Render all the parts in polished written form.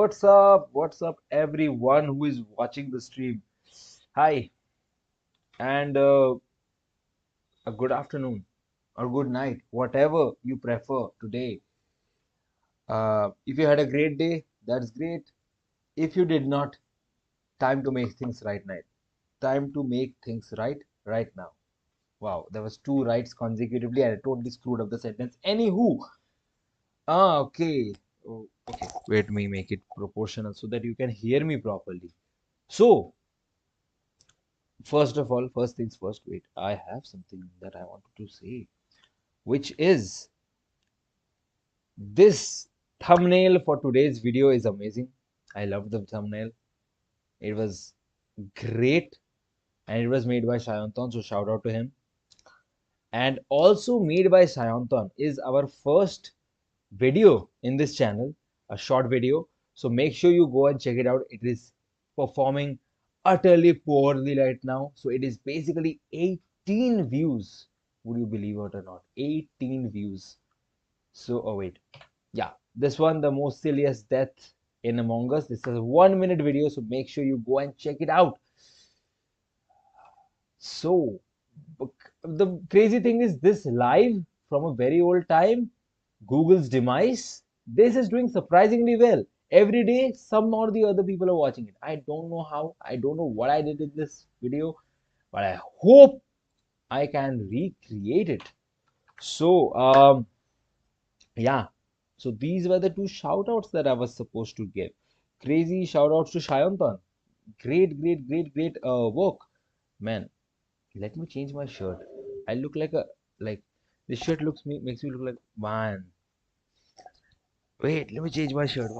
What's up? What's up, everyone who is watching the stream? Hi, and a good afternoon or good night, whatever you prefer today. If you had a great day, that's great. If you did not, time to make things right now. Time to make things right now. Wow, there was two rights consecutively, and I totally screwed up the sentence. Anywho, okay. Oh, okay. Wait, me make it proportional so that you can hear me properly. So, first of all, first things first, wait, I have something that I wanted to say, which is this thumbnail for today's video is amazing. I love the thumbnail. It was great and it was made by Shayantan, so shout out to him. And also made by Shayantan is our first video in this channel, a short video. So make sure you go and check it out. It is performing utterly poorly right now. So it is basically 18 views. Would you believe it or not? 18 views. So, oh wait. Yeah, this one, the most silliest death in Among Us. This is a 1 minute video. So make sure you go and check it out. So, the crazy thing is this live from a very old time, Google's demise, this is doing surprisingly well. Every day, some or the other people are watching it. I don't know how, I don't know what I did in this video, but I hope I can recreate it. So, yeah. So these were the two shout outs that I was supposed to give. Crazy shout outs to Shayantan. Great work. Man, let me change my shirt. I look like a like this shirt makes me look like man. Wait, let me change my shirt.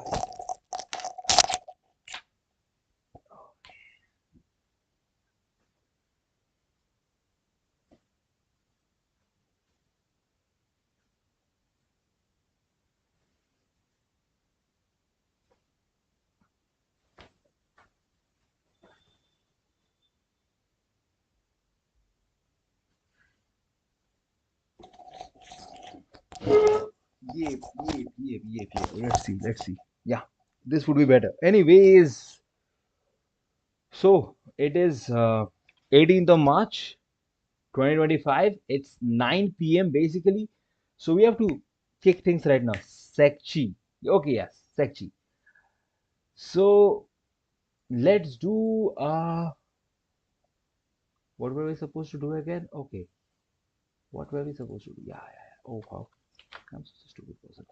Yep. Let's see. Yeah, this would be better. Anyways, so it is 18th of March 2025. It's 9 p.m. basically. So we have to kick things right now. Sekchi. Okay, yes, Sekchi. So let's do what were we supposed to do again? Okay, what were we supposed to do? Yeah. Oh, wow. I'm such a stupid person.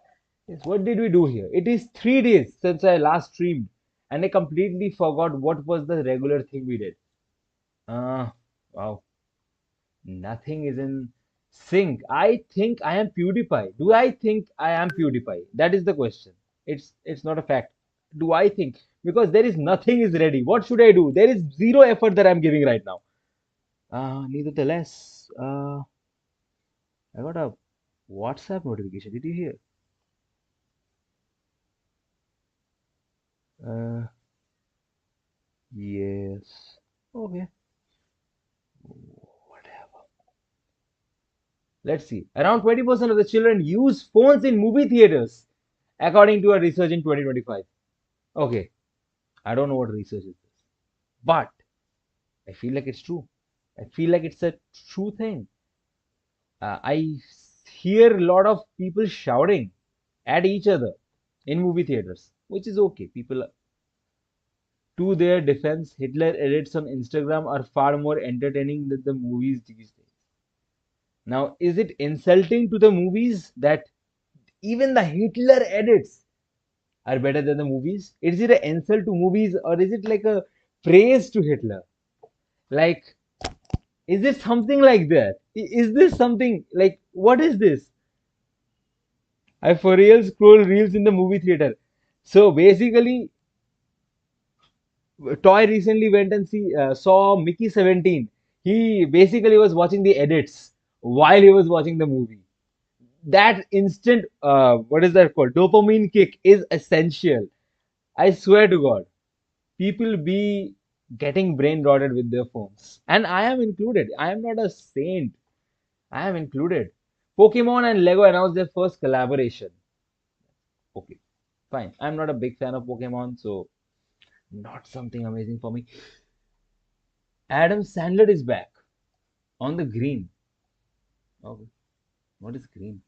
Yes, what did we do here? It is 3 days since I last streamed, and I completely forgot what was the regular thing we did. Wow, nothing is in sync. I think I am PewDiePie. Do I think I am PewDiePie? That is the question. It's not a fact. Do I think? Because there is nothing is ready. What should I do? There is zero effort that I'm giving right now. Nevertheless, I got a WhatsApp notification. Did you hear? Uh, yes. Okay. Whatever. Let's see. Around 20% of the children use phones in movie theaters, according to a research in 2025. Okay, I don't know what research is this, but I feel like it's true. I feel like it's a true thing. I hear a lot of people shouting at each other in movie theaters, which is okay. People, to their defense, Hitler edits on Instagram are far more entertaining than the movies these days. Now, is it insulting to the movies that even the Hitler edits are better than the movies? Is it an insult to movies or is it like a praise to Hitler? Like, is it something like that? Is this something like what is this? I for real scroll reels in the movie theater. So basically, Toy recently went and saw Mickey 17. He basically was watching the edits while he was watching the movie. That instant, what is that called? Dopamine kick is essential. I swear to God, people be getting brain rotted with their phones. And I am included. I am not a saint. I am included. Pokemon and Lego announced their first collaboration. Okay, Fine. I'm not a big fan of Pokemon, so not something amazing for me. Adam Sandler is back on the green. Okay. What is green?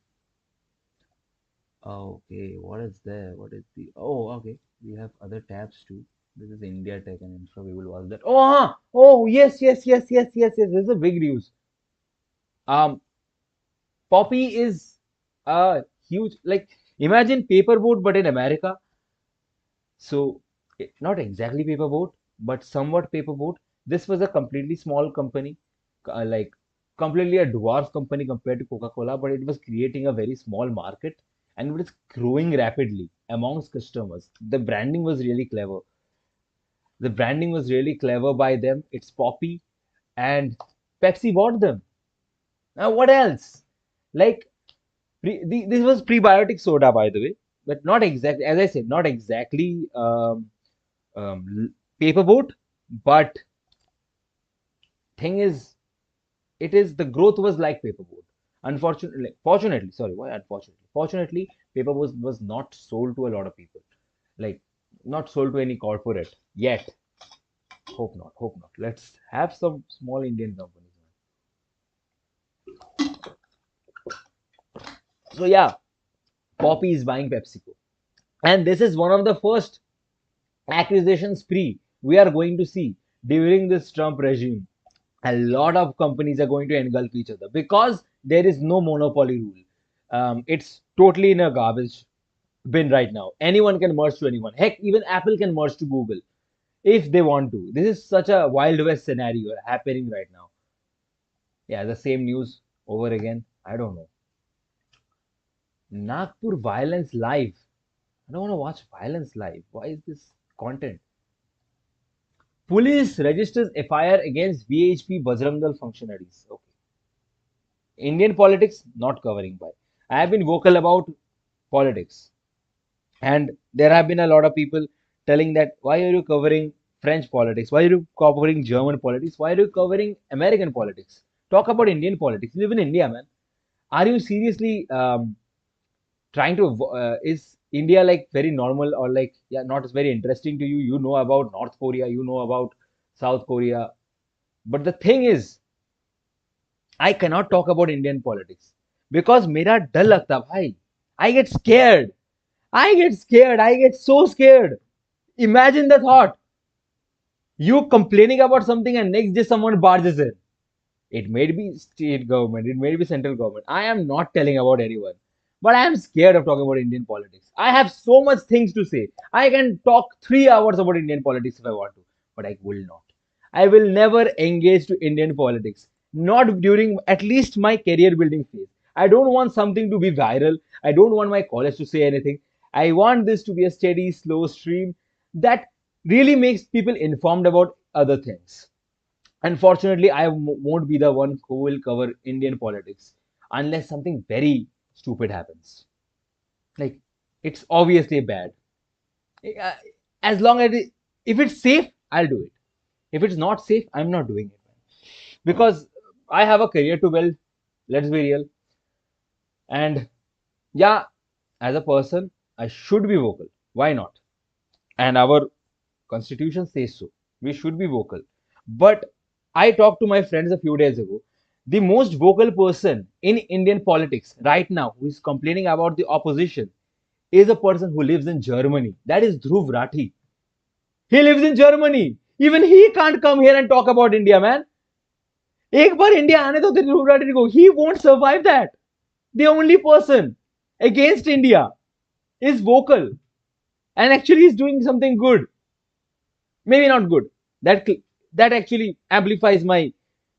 Okay. What is there? What is the? Oh, okay. We have other tabs too. This is India Tech and Infra. We will watch that. Oh, oh, yes, yes, yes, yes, yes, yes. This is a big news. Um, Poppy is a huge, like, imagine Paperboat, but in America. So, not exactly Paperboat, but somewhat Paperboat. This was a completely small company, like completely a dwarf company compared to Coca-Cola, but it was creating a very small market and it was growing rapidly amongst customers. The branding was really clever. The branding was really clever by them. It's Poppy, and Pepsi bought them. Now, what else? Like, this was prebiotic soda, by the way, but not exactly, as I said, not exactly paperboat, but thing is, it is the growth was like paperboat. Unfortunately, fortunately, sorry, why unfortunately? Fortunately, paperboat was not sold to a lot of people, like not sold to any corporate yet. Hope not. Hope not. Let's have some small Indian companies. So yeah, Poppy is buying PepsiCo, and this is one of the first acquisition spree we are going to see during this Trump regime. A lot of companies are going to engulf each other because there is no monopoly rule. It's totally in a garbage bin right now. Anyone can merge to anyone. Heck, even Apple can merge to Google if they want to. This is such a Wild West scenario happening right now. Yeah, the same news over again. I don't know. Nagpur violence live. I don't want to watch violence live. Why is this content? Police registers FIR against VHP Bajrangal functionaries. Okay. Indian politics not covering by. I have been vocal about politics, and there have been a lot of people telling that why are you covering French politics? Why are you covering German politics? Why are you covering American politics? Talk about Indian politics. You live in India, man. Are you seriously trying to? Is India like very normal or like yeah, not very interesting to you? You know about North Korea, you know about South Korea, but the thing is, I cannot talk about Indian politics because मेरा डर लगता भाई. I get scared. I get scared. I get so scared. Imagine the thought. You complaining about something and next day someone barges in. It may be state government. It may be central government. I am not telling about anyone. But I am scared of talking about Indian politics. I have so much things to say. I can talk 3 hours about Indian politics if I want to. But I will not. I will never engage to Indian politics. Not during at least my career building phase. I don't want something to be viral. I don't want my college to say anything. I want this to be a steady, slow stream that really makes people informed about other things. Unfortunately, I won't be the one who will cover Indian politics unless something very stupid happens. Like, it's obviously bad. Uh, As long as if it's safe, I'll do it. If it's not safe, I'm not doing it. Because I have a career to build. Let's be real. And yeah, as a person, I should be vocal. Why not? And our constitution says so. We should be vocal. But I talked to my friends a few days ago. The most vocal person in Indian politics right now who is complaining about the opposition is a person who lives in Germany. That is Dhruv Rathi. He lives in Germany. Even he can't come here and talk about India, man. एक बार India आने दो ध्रुव राठी को. He won't survive that. The only person against India is vocal and actually is doing something good. Maybe not good. That actually amplifies my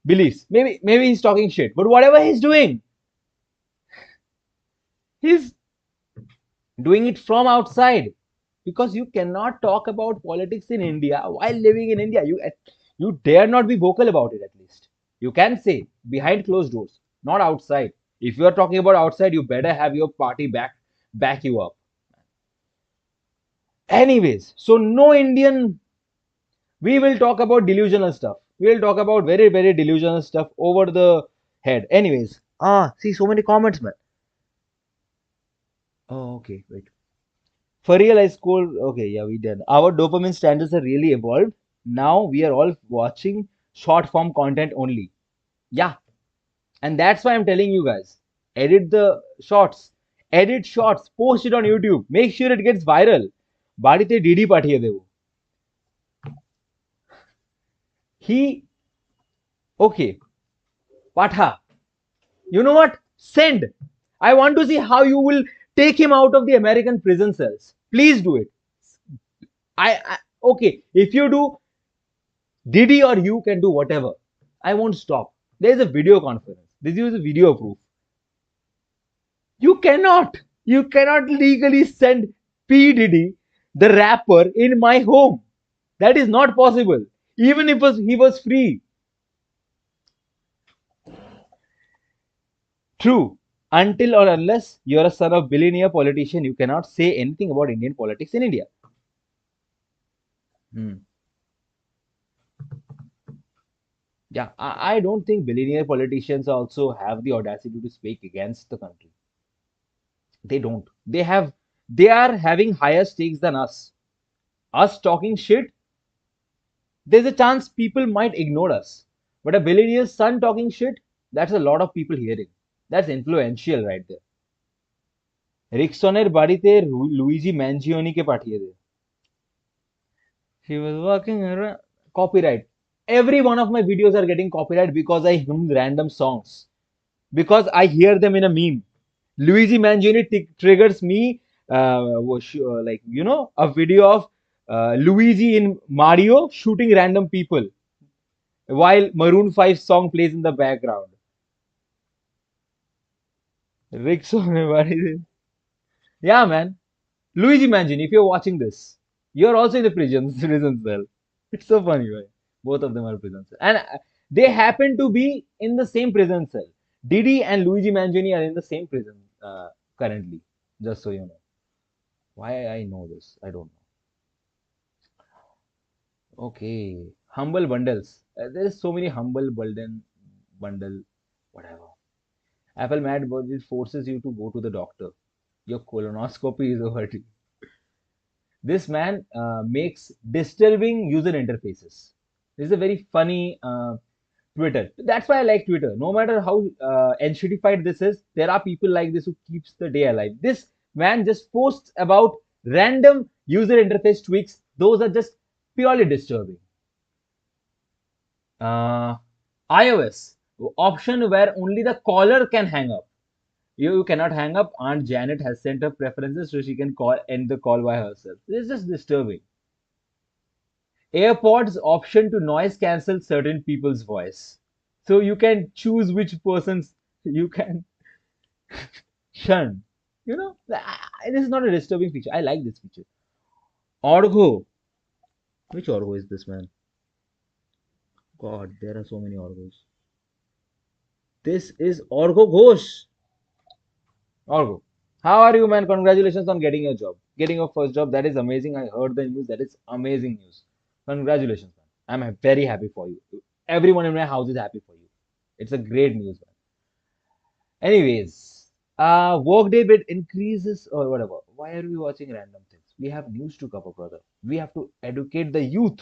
beliefs. Maybe he's talking shit, but whatever he's doing, he's doing it from outside because you cannot talk about politics in India while living in India. You dare not be vocal about it. At least you can say behind closed doors, not outside. If you are talking about outside, you better have your party back you up. Anyways, so no Indian. We will talk about delusional stuff. We will talk about very delusional stuff over the head. Anyways, see so many comments, man. Oh, okay, wait. For real, I scored. Okay, yeah, we did. Our dopamine standards are really evolved. Now we are all watching short form content only. Yeah, and that's why I'm telling you guys, edit the shorts, edit shorts, post it on YouTube, make sure it gets viral. বাড়িতে DD পাঠিয়ে দেবো. He, okay, পাঠা. You know what? Send. I want to see how you will take him out of the American prison cells. Please do it. Okay, if you do, Didi or you can do whatever. I won't stop. There is a video conference. This is a video proof. You cannot legally send P. Diddy, the rapper, in my home. That is not possible. Even if he was free. True. Until or unless you're a son of billionaire politician, you cannot say anything about Indian politics in India. Hmm. Yeah, I don't think billionaire politicians also have the audacity to speak against the country. They don't. They are having higher stakes than us. Us talking shit, there's a chance people might ignore us. But a billionaire's son talking shit, that's a lot of people hearing. That's influential right there. রিক্সনের বাড়িতে Luigi ম্যানজিওনিকে পাঠিয়ে দে. He was walking around. Copyright. Every one of my videos are getting copyright because I hum random songs. Because I hear them in a meme. Luigi Mangione triggers me, like, a video of Luigi in Mario shooting random people while Maroon 5 song plays in the background. Rickson, yeah, man. Luigi Mangione, if you're watching this, you're also in the prison cell. It's so funny, right? Both of them are prison cell. And they happen to be in the same prison cell. Didi and Luigi Mangione are in the same prison currently, just so you know. Why I know this, I don't know. Okay, humble bundles. There is so many humble bundle, whatever. Apple Mad Budget forces you to go to the doctor. Your colonoscopy is overdue. This man makes disturbing user interfaces. This is a very funny Twitter. That's why I like Twitter. No matter how enshittified this is, there are people like this who keeps the day alive. This man just posts about random user interface tweaks. Those are just purely disturbing. iOS option where only the caller can hang up. You cannot hang up. Aunt Janet has sent her preferences so she can end the call by herself. This is just disturbing. AirPods option to noise cancel certain people's voice. So you can choose which persons you can shun. This is not a disturbing feature. I like this feature. Orgo. Which Orgo is this, man? God, there are so many Orgos. This is Orgo Ghosh. Orgo. How are you, man? Congratulations on getting your job. Getting your first job. That is amazing. I heard the news. That is amazing news. Congratulations, man. I'm very happy for you. Everyone in my house is happy for you. It's a great news, man. Anyways, workday bit increases or whatever. Why are we watching random things? We have news to cover, brother. We have to educate the youth.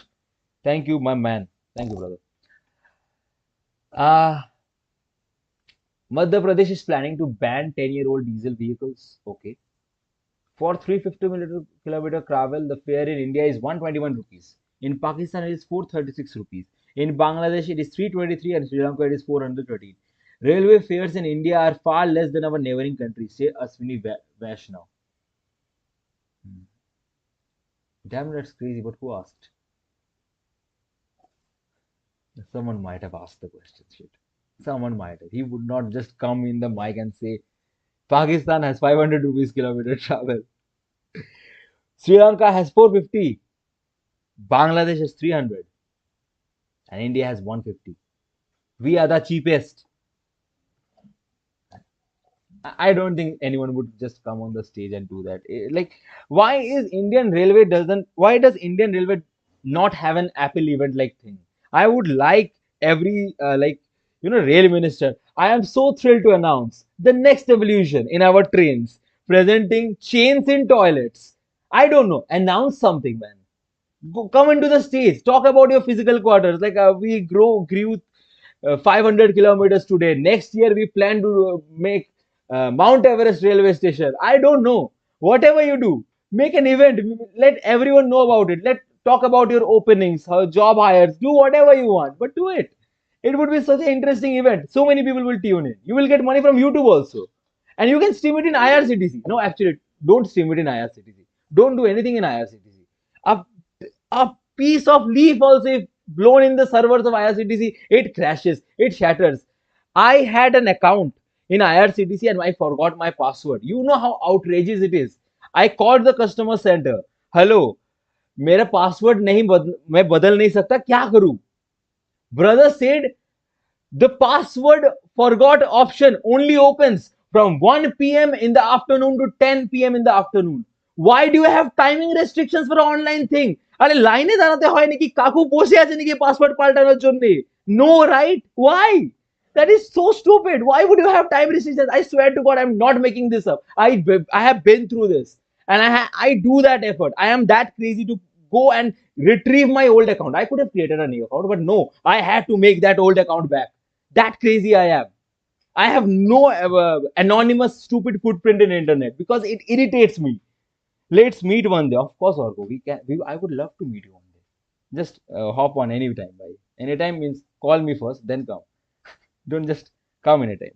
Thank you, my man. Thank you, brother. Madhya Pradesh is planning to ban 10-year-old diesel vehicles. Okay. For 350 kilometer travel, the fare in India is 121 rupees. In Pakistan, it is 436 rupees. In Bangladesh, it is 323 and Sri Lanka, it is 413. Railway fares in India are far less than our neighboring countries, say Aswini Vaishnaw. Damn, that's crazy, but who asked? Someone might have asked the question. Shit. Someone might have. He would not just come in the mic and say, Pakistan has 500 rupees kilometer travel. Sri Lanka has 450. Bangladesh has 300. And India has 150. We are the cheapest. I don't think anyone would just come on the stage and do that. Like, why does Indian Railway not have an Apple event like thing? I would like every rail minister. I am so thrilled to announce the next evolution in our trains, presenting chains in toilets. I don't know. Announce something, man. Come into the stage. Talk about your physical quarters. Like we grew 500 kilometers today. Next year we plan to make Mount Everest railway station. I don't know. Whatever you do, make an event. Let everyone know about it. Let talk about your openings, how job hires. Do whatever you want, but do it. It would be such an interesting event. So many people will tune in. You will get money from YouTube also, and you can stream it in IRCTC. No, actually, don't stream it in IRCTC. Don't do anything in IRCTC. A, a piece of leaf also, if blown in the servers of IRCTC, it crashes, it shatters. I had an account in IRCTC and I forgot my password. You know how outrageous it is. I called the customer center. Hello, मेरा password नहीं मैं बदल नहीं सकता, क्या करूं? Brother said the password forgot option only opens from 1 p.m. in the afternoon to 10 p.m. in the afternoon. Why do you have timing restrictions for online thing? আরে লাইনে দাঁড়াতে হয় নাকি, কাকু বসে আছে নাকি পাসওয়ার্ড পাল্টানোর জন্য? No, right? Why? That is so stupid. Why would you have time restrictions? I swear to God, I'm not making this up. I have been through this, and I do that effort. I am that crazy to go and retrieve my old account. I could have created a new account, but no, I had to make that old account back. That crazy I am. I have no anonymous stupid footprint in internet because it irritates me. Let's meet one day, of course, Orgo. I would love to meet you one day. Just hop on anytime. Bye. Anytime means call me first, then come. Don't just come anytime.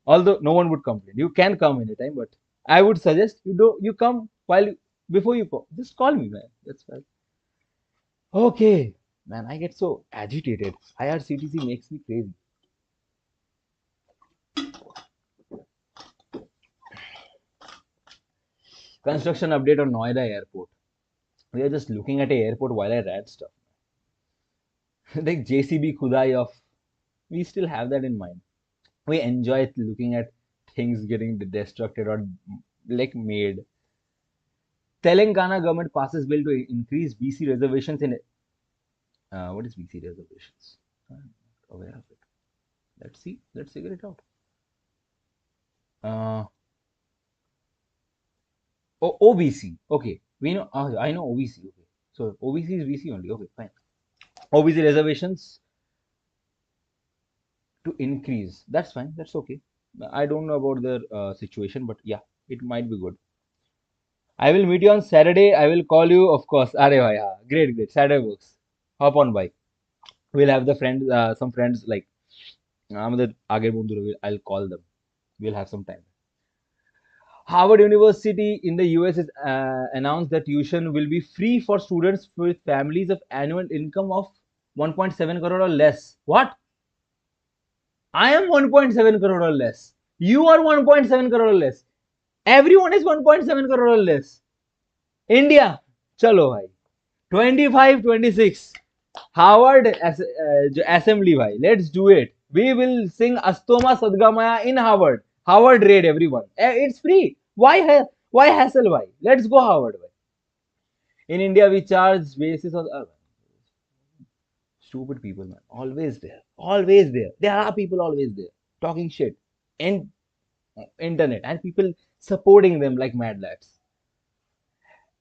Although no one would complain, you can come anytime, but I would suggest you come while before you go. Just call me, man. That's fine. Okay, man. I get so agitated. IRCTC makes me crazy. Construction update on Noida Airport. We are just looking at a airport while I read stuff. Like JCB Khudai of, we still have that in mind. We enjoy looking at things getting destructed or like made. Telangana government passes bill to increase BC reservations in. What is BC reservations? I'm not aware of it. Let's see. Let's figure it out. OBC. Okay, we know. I know OBC. Okay, so OBC is BC only. Okay, fine. OBC reservations to increase. That's fine. That's okay. I don't know about their situation, but yeah, it might be good. I will meet you on Saturday. I will call you, of course. Are bhai, great, great. Saturday works. Hop on bike. We'll have the friends, some friends like I'll call them. We'll have some time. Harvard University in the US has announced that tuition will be free for students with families of annual income of 1.7 crore or less. What? I am 1.7 crore or less. You are 1.7 crore or less. Everyone is 1.7 crore or less. India, chalo bhai. 25, 26. Harvard assembly bhai. Let's do it. We will sing Astoma Sadgamaya in Harvard. Harvard raid everyone. It's free. Why hassle bhai? Let's go Harvard bhai. In India we charge basis on stupid people, man. Always there. Always there. There are people always there talking shit. And internet and people supporting them like mad lads.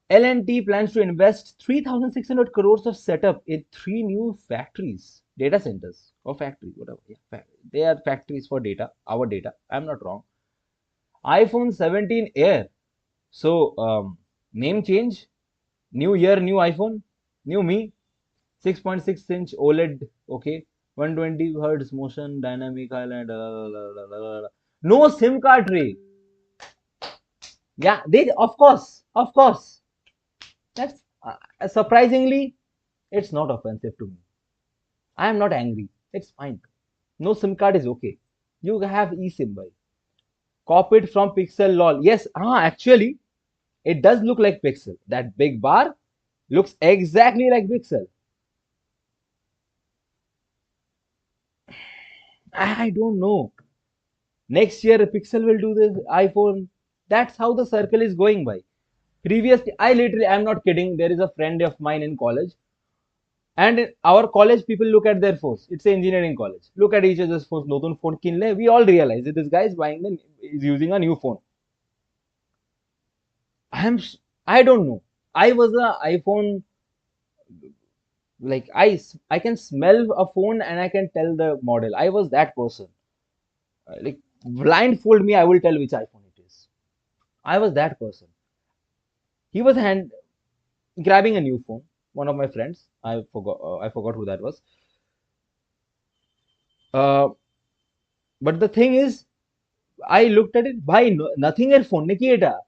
L&T plans to invest 3,600 crores of setup in 3 new factories, data centers or factories, whatever. Yeah, they are factories for data, our data. I'm not wrong. iPhone 17 Air. So name change, new year, new iPhone, new me. 6.6-inch OLED. Okay, 120 hertz motion, dynamic highlight. No SIM card tray. Yeah, they of course. That's surprisingly, it's not offensive to me. I am not angry. It's fine. No SIM card is okay. You have eSIM by. Copied from Pixel lol. Yes, actually, it does look like Pixel. That big bar looks exactly like Pixel. I don't know. Next year, Pixel will do this iPhone. That's how the circle is going by. Previously, I'm not kidding. There is a friend of mine in college. And in our college, people look at their phones. It's an engineering college. Look at each other's phones. Notun phone kinle. We all realize that this guy is using a new phone. I don't know. I was a iPhone, like I can smell a phone and I can tell the model. I was that person. Like blindfold me, I will tell which iPhone it is. I was that person. He was hand grabbing a new phone. One of my friends, I forgot who that was. Uh, but the thing is, I looked at it. Bhai, nothing er phone ne kiya tha.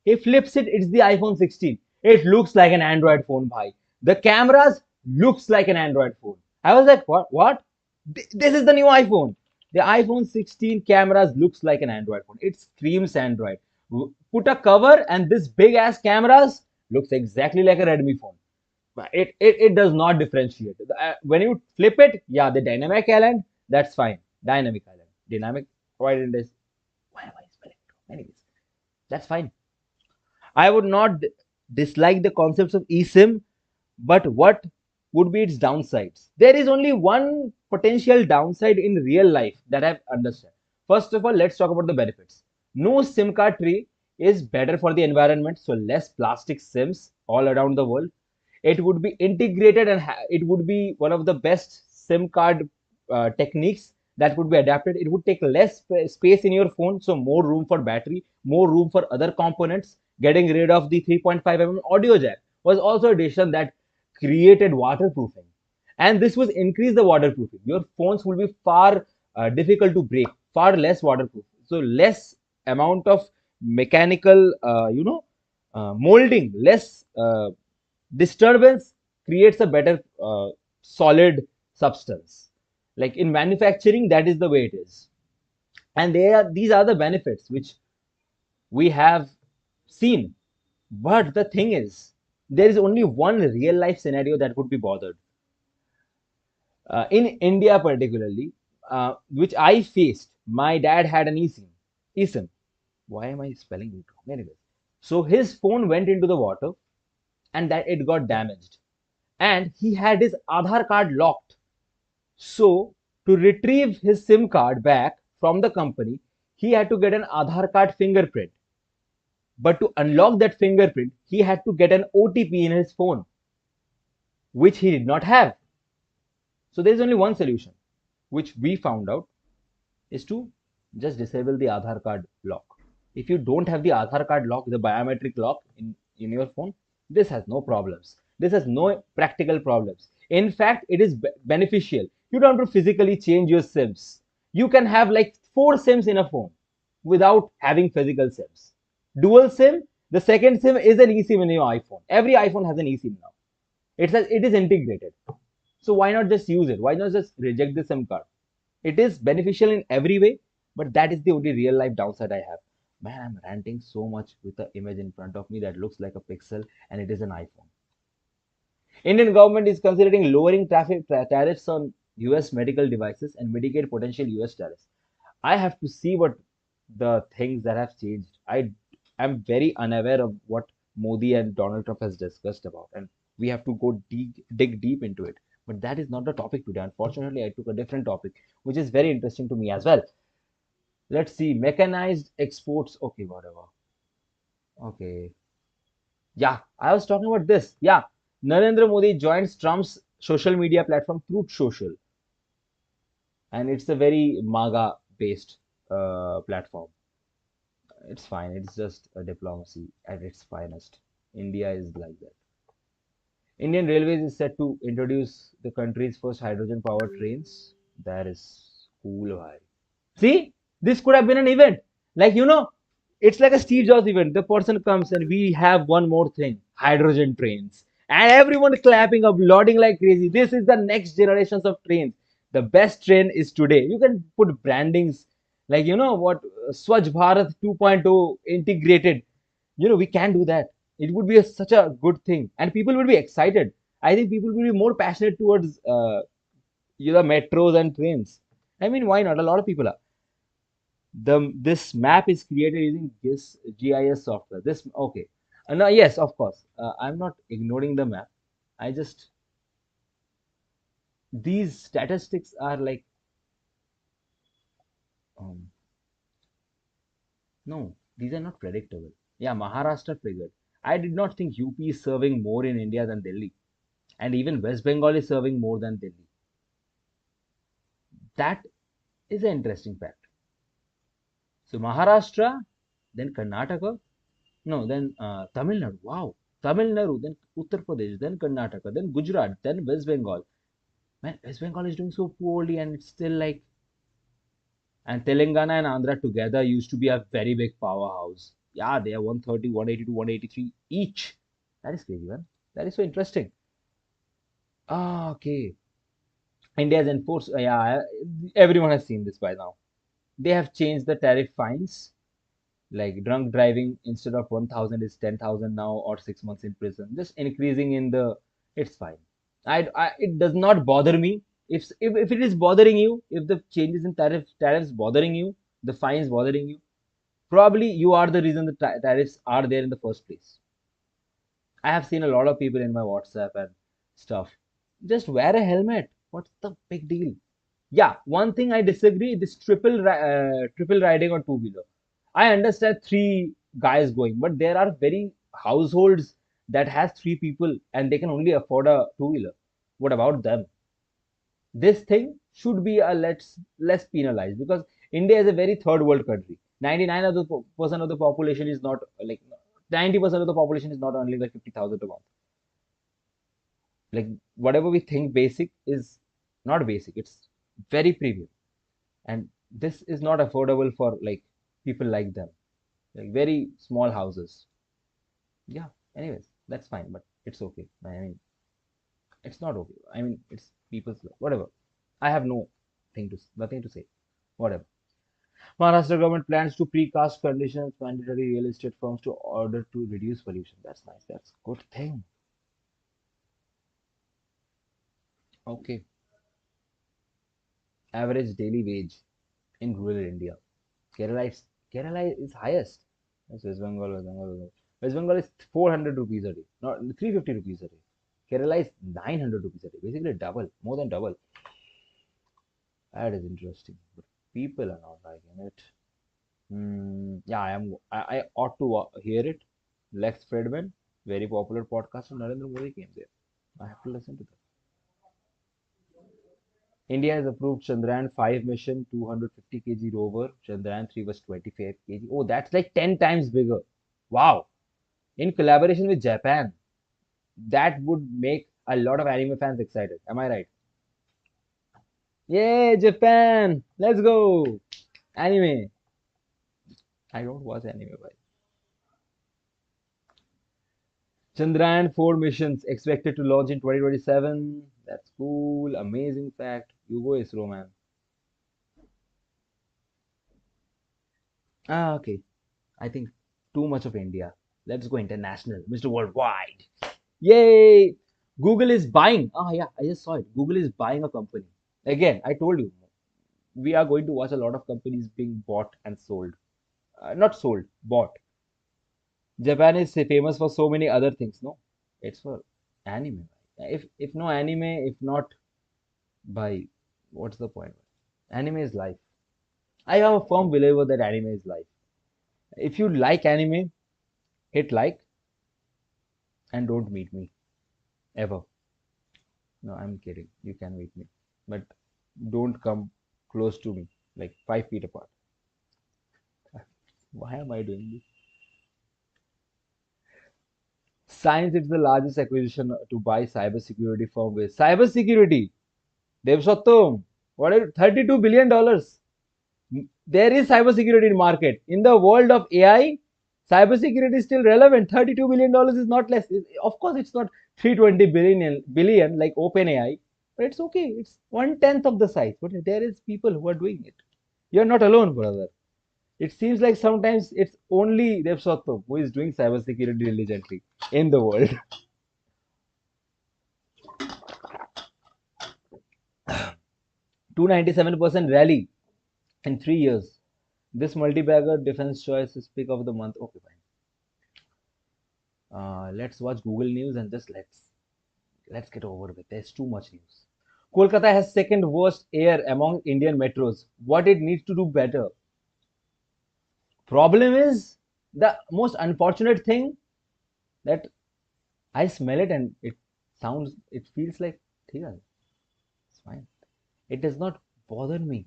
He flips it. It's the iPhone 16. It looks like an Android phone, bhai. The cameras looks like an Android phone. I was like, what? What? This is the new iPhone. The iPhone 16 cameras looks like an Android phone. It screams Android. Put a cover and this big ass cameras looks exactly like a Redmi phone. But it does not differentiate. When you flip it, yeah, the dynamic island, that's fine. Dynamic island. Dynamic, why didn't I why am I spelling it wrong? Anyways, that's fine. I would not dislike the concepts of eSIM, but what would be its downsides? There is only one potential downside in real life that I've understood. First of all, let's talk about the benefits. No SIM card tree is better for the environment, so less plastic SIMs all around the world. It would be integrated and it would be one of the best SIM card techniques that would be adapted. It would take less space in your phone, so more room for battery, more room for other components. Getting rid of the 3.5 mm audio jack was also a decision that created waterproofing. And this was increase the waterproofing. Your phones will be far difficult to break, far less waterproof. So less amount of mechanical, molding, less disturbance creates a better solid substance. Like in manufacturing, that is the way it is. And these are the benefits which we have seen. But the thing is, there is only one real life scenario that would be bothered. In India, particularly, which I faced, my dad had an eSIM. eSIM. Why am I spelling it wrong? Anyway, so his phone went into the water and that it got damaged. And he had his Aadhaar card locked. So, to retrieve his SIM card back from the company, he had to get an Aadhaar card fingerprint. But to unlock that fingerprint, he had to get an OTP in his phone, which he did not have. So there's only one solution, which we found out, is to just disable the Aadhaar card lock. If you don't have the Aadhaar card lock, the biometric lock in your phone, this has no problems. This has no practical problems. In fact, it is beneficial. You don't have to physically change your SIMs. You can have like 4 SIMs in a phone without having physical SIMs. Dual SIM, the second SIM is an eSIM in your iPhone. Every iPhone has an eSIM now. It is integrated. So why not just use it? Why not just reject the SIM card? It is beneficial in every way, but that is the only real life downside I have. Man, I'm ranting so much with the image in front of me that looks like a pixel and it is an iPhone. Indian government is considering lowering tariffs on US medical devices and mitigate potential US tariffs. I have to see what the things that have changed. I am very unaware of what Modi and Donald Trump has discussed about, and we have to go dig deep into it. But that is not the topic today. Unfortunately, I took a different topic, which is very interesting to me as well. Let's see, mechanized exports. Okay, whatever. Okay, yeah, I was talking about this. Yeah, Narendra Modi joins Trump's social media platform Truth Social, and it's a very MAGA based platform. It's fine. It's just a diplomacy at its finest. India is like that. Indian Railways is set to introduce the country's first hydrogen powered trains. That is cool, bhai. See, this could have been an event. Like, it's like a Steve Jobs event. The person comes and we have one more thing, hydrogen trains. And everyone is clapping, applauding like crazy. This is the next generations of trains. The best train is today. You can put brandings like, what, Swachh Bharat 2.0 integrated. We can do that. It would be such a good thing. And people would be excited. I think people will be more passionate towards, metros and trains. I mean, why not? A lot of people are. This map is created using this GIS software. This okay. No, yes, of course. I'm not ignoring the map. I just these statistics are like no, these are not predictable. Yeah, Maharashtra figured. I did not think UP is serving more in India than Delhi, and even West Bengal is serving more than Delhi. That is an interesting fact. So Maharashtra, then Karnataka, no, then Tamil Nadu. Wow, Tamil Nadu, then Uttar Pradesh, then Karnataka, then Gujarat, then West Bengal. Man, West Bengal is doing so poorly, and it's still like. And Telangana and Andhra together used to be a very big powerhouse. Yeah, they are 130, 182, 183 each. That is crazy, man. That is so interesting. Ah, okay. India's enforced. Yeah, everyone has seen this by now. They have changed the tariff fines. Like drunk driving instead of 1,000 is 10,000 now, or 6 months in prison. Just increasing in the. It's fine. It does not bother me. If it is bothering you, if the changes in tariffs bothering you, the fines bothering you, probably you are the reason the tariffs are there in the first place. I have seen a lot of people in my WhatsApp and stuff. Just wear a helmet. What's the big deal? Yeah, one thing I disagree, this triple riding on two wheeler. I understand three guys going, but there are very households that has three people and they can only afford a two wheeler. What about them? This thing should be a less penalized, because India is a very third world country. 99 of the percent of the population is not like 90% of the population is not earning like 50,000 a month. Like whatever we think basic is not basic. It's very premium, and this is not affordable for like people like them, like very small houses. Yeah. Anyways, that's fine, but it's okay. I mean, it's not okay. I mean, it's people's whatever. I have nothing to say. Whatever. Maharashtra government plans to precast conditions mandatory real estate firms to order to reduce pollution. That's nice. That's good thing. Okay. Average daily wage in rural India. Kerala is Kerala is highest. That's West Bengal, West Bengal, West Bengal. West Bengal is 400 rupees a day, not 350 rupees a day. Kerala is 900 rupees a day. Basically double, more than double. That is interesting. But people are not liking it. Yeah, I ought to hear it. Lex Fredman, very popular podcast of Narendra Modi came there. I have to listen to that. India has approved Chandrayaan 5 mission, 250 kg rover. Chandrayaan 3 was 25 kg. Oh, that's like 10 times bigger. Wow. In collaboration with Japan, that would make a lot of anime fans excited. Am I right? Yay, Japan! Let's go! Anime. I don't watch anime, but Chandrayaan 4 missions expected to launch in 2027. That's cool. Amazing fact. You go, ISRO, man. Ah, okay. I think too much of India. Let's go international. Mr. Worldwide. Yay! Google is buying. Ah, yeah, I just saw it. Google is buying a company. Again, I told you, we are going to watch a lot of companies being bought and sold. Not sold, bought. Japan is famous for so many other things, no? It's for anime. If no anime, if not by, what's the point? Anime is life. I am a firm believer that anime is life. If you like anime, hit like and don't meet me ever. No, I'm kidding. You can meet me, but don't come close to me, like 5 feet apart. Why am I doing this? Science is the largest acquisition to buy cybersecurity firm with cybersecurity. Devsattom, what is $32 billion? There is cybersecurity in market. In the world of AI, cybersecurity is still relevant. $32 billion is not less. Of course, it's not 320 billion like OpenAI, but it's okay. It's 1/10 of the size. But there is people who are doing it. You're not alone, brother. It seems like sometimes it's only Devsattom who is doing cybersecurity diligently in the world. 297% rally in 3 years. This multi-bagger defense choice is pick of the month. Okay, fine. Let's watch Google News and just let's get over with. There's too much news. Kolkata has second worst air among Indian metros. What it needs to do better? Problem is the most unfortunate thing. that I smell it and it feels like, "ठीक है, it's fine." It does not bother me.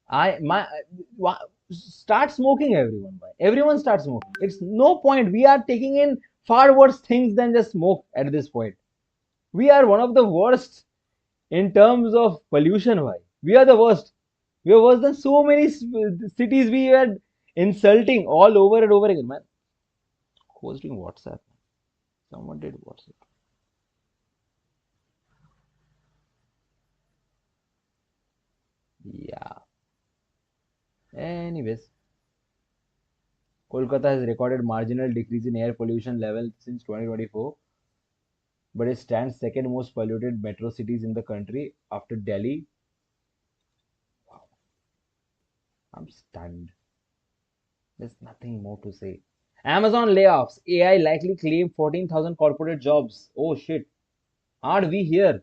I my start smoking, everyone. Bhai. Everyone starts smoking. It's no point. We are taking in far worse things than just smoke at this point. We are one of the worst in terms of pollution. Why? We are the worst. We are worse than so many cities we are insulting all over and over again, man. Who's doing WhatsApp? Someone did WhatsApp. Yeah. Anyways, Kolkata has recorded marginal decrease in air pollution level since 2024, but it stands second most polluted metro cities in the country after Delhi. Wow, I'm stunned. There's nothing more to say. Amazon layoffs. AI likely claim 14,000 corporate jobs. Oh shit. Are we here?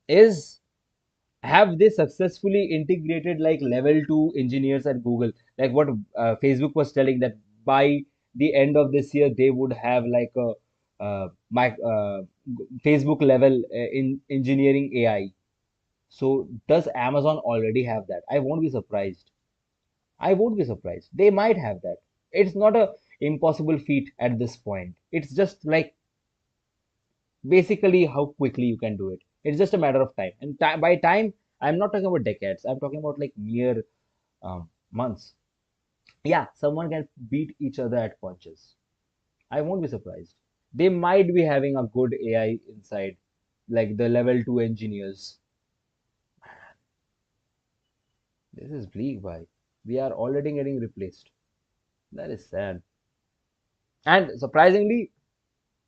Is Have they successfully integrated like level 2 engineers at Google? Like what Facebook was telling that by the end of this year they would have like a Facebook level in engineering AI. So does Amazon already have that? I won't be surprised. I won't be surprised. They might have that. It's not a impossible feat at this point. It's just like basically how quickly you can do it. It's just a matter of time. And by time, I'm not talking about decades. I'm talking about like mere months. Yeah, someone can beat each other at punches. I won't be surprised. They might be having a good AI inside, like the level 2 engineers. This is bleak, bhai. We are already getting replaced. That is sad. And surprisingly,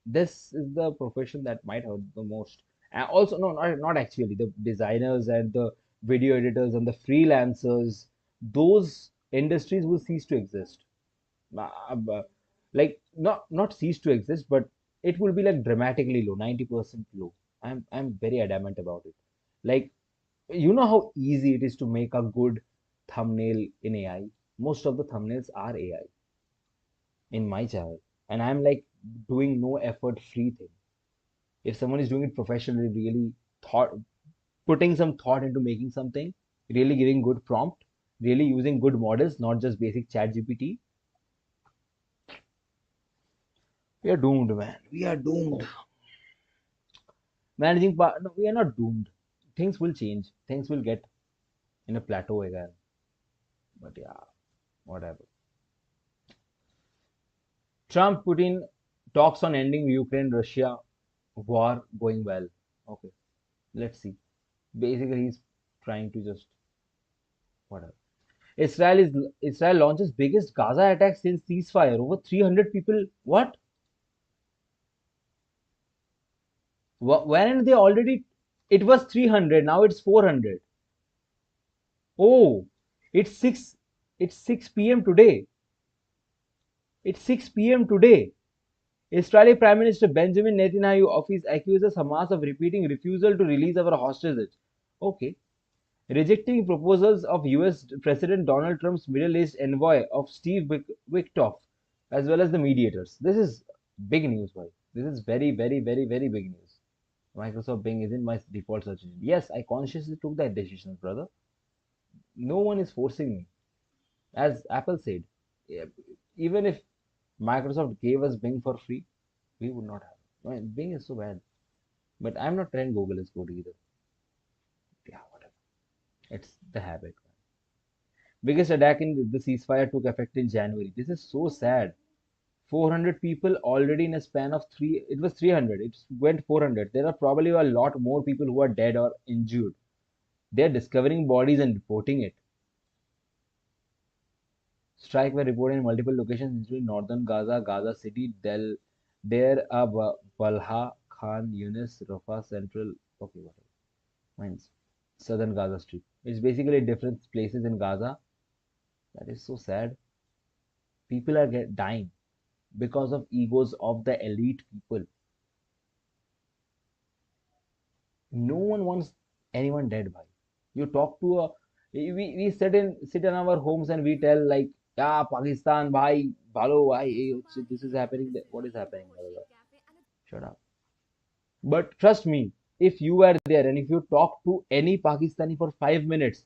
this is the profession that might hurt the most. And also, no, not actually. The designers and the video editors and the freelancers, those industries will cease to exist. Like not cease to exist, but it will be like dramatically low, 90% low. I'm very adamant about it. Like you know how easy it is to make a good thumbnail in AI. Most of the thumbnails are AI in my channel, and I'm like doing no effort free thing. If someone is doing it professionally, really thought putting some thought into making something, really giving good prompt, really using good models, not just basic chat GPT, we are doomed, man. We are doomed. Managing part, no, we are not doomed. Things will change. Things will get in a plateau again. But yeah, whatever. Trump Putin talks on ending Ukraine Russia war going well. Okay, let's see. Basically, he's trying to just whatever. Israel launches biggest Gaza attack since ceasefire. Over 300 people. What? When they already? It was 300. Now it's 400. Oh, it's six. It's 6 p.m. today. It's 6 p.m. today. Israeli Prime Minister Benjamin Netanyahu office accuses Hamas of repeating refusal to release our hostages. Okay. Rejecting proposals of US President Donald Trump's Middle East envoy of Steve Witkoff, as well as the mediators. This is big news, boy. This is very, very, very, very big news. Microsoft Bing isn't my default search engine. Yes, I consciously took that decision, brother. No one is forcing me. As Apple said, yeah, even if Microsoft gave us Bing for free, we would not have. I mean, Bing is so bad. But I'm not trying Google is good either. Yeah, whatever. It's the habit. Biggest attack in the ceasefire took effect in January. This is so sad. 400 people already in a span of three. It was 300. It went 400. There are probably a lot more people who are dead or injured. They are discovering bodies and reporting it. Strike were reported in multiple locations, including northern Gaza, Gaza City, Deir Balha, Khan Yunis, Rafah Central. Okay, whatever. Mine's southern Gaza Strip. It's basically different places in Gaza. That is so sad. People are dying because of egos of the elite people. No one wants anyone dead, bhai. You talk to a we sit in our homes and we tell like, yeah, Pakistan, bhai, Balo, why this is happening? What is happening? Blah, blah, blah. Shut up. But trust me, if you were there and if you talk to any Pakistani for 5 minutes,